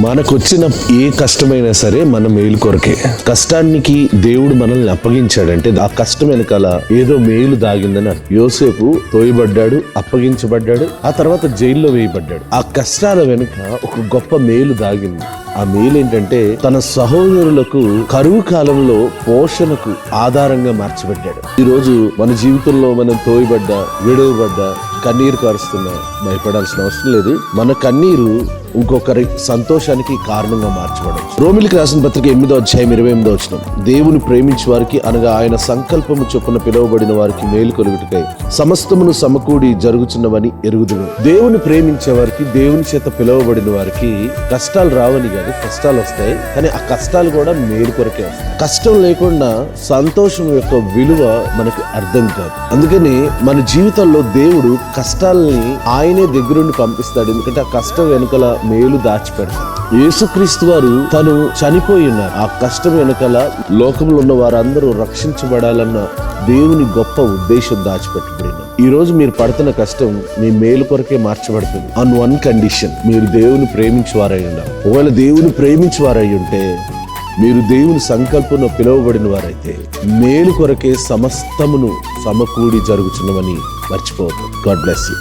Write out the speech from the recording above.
మనకొచ్చిన ఏ కష్టమైనా సరే మన మేలు కొరకే. కష్టానికి దేవుడు మనల్ని అప్పగించాడంటే ఆ కష్టం వెనకాల ఏదో మేలు దాగిందని అర్థం. యోసేపు తోయబడ్డాడు, అప్పగించబడ్డాడు, ఆ తర్వాత జైల్లో వేయబడ్డాడు. ఆ కష్టాల వెనుక ఒక గొప్ప మేలు దాగింది. ఆ మేలు ఏంటంటే తన సహోదరులకు కరువు కాలంలో పోషణకు ఆధారంగా మార్చిపెట్టాడు. ఈ రోజు మన జీవితంలో మనం తోయబడ్డా, విడవబడ్డా, కన్నీరు కారుస్తున్నా భయపడాల్సిన అవసరం లేదు. మన కన్నీరు ఇంకొకరి సంతోషానికి కారణంగా మార్చబడచ్చు. రోమిలికి రాసిన పత్రిక 8వ అధ్యాయం 28వ వచనం, దేవుని ప్రేమించే వారికి అనగా ఆయన సంకల్పము చొప్పున పిలువబడిన వారికి మేలు కలుగుటకై సమస్తమును సమకూడి జరుగుచున్నవని ఎరుగుదును. దేవుని ప్రేమించే వారికి, దేవుని చేత పిలువబడిన వారికి కష్టాలు రావని కాదు, కష్టాలు వస్తాయి. కానీ ఆ కష్టాలు కూడా మేలు కొరకే వస్తాయి. కష్టం లేకుండా సంతోషం యొక్క విలువ మనకు అర్థం కాదు. అందుకని మన జీవితంలో దేవుడు కష్టాలని ఆయనే దగ్గరుండి పంపిస్తాడు. ఎందుకంటే ఆ కష్టం వెనుకల మేలు దాచిపెడతాడు. యేసుక్రీస్తు వారు తను చనిపోయి ఉన్నారు. ఆ కష్టం వెనకాల లోకంలో ఉన్న వారందరూ రక్షించబడాలన్న దేవుని గొప్ప ఉద్దేశం దాచిపెట్టబడింది. ఈ రోజు మీరు పడుతున్న కష్టం మీ మేలు కొరకే మార్చబడుతుంది. ఆన్ వన్ కండిషన్, మీరు దేవుని ప్రేమించేవారై ఉండాలి. ఒకవేళ దేవుని ప్రేమించేవారై ఉంటే, మీరు దేవుని సంకల్పంలో పిలువబడిన వారైతే మేలు కొరకే సమస్తమును సమకూడి జరుగుతున్నవని మర్చిపోవద్దు. God bless you.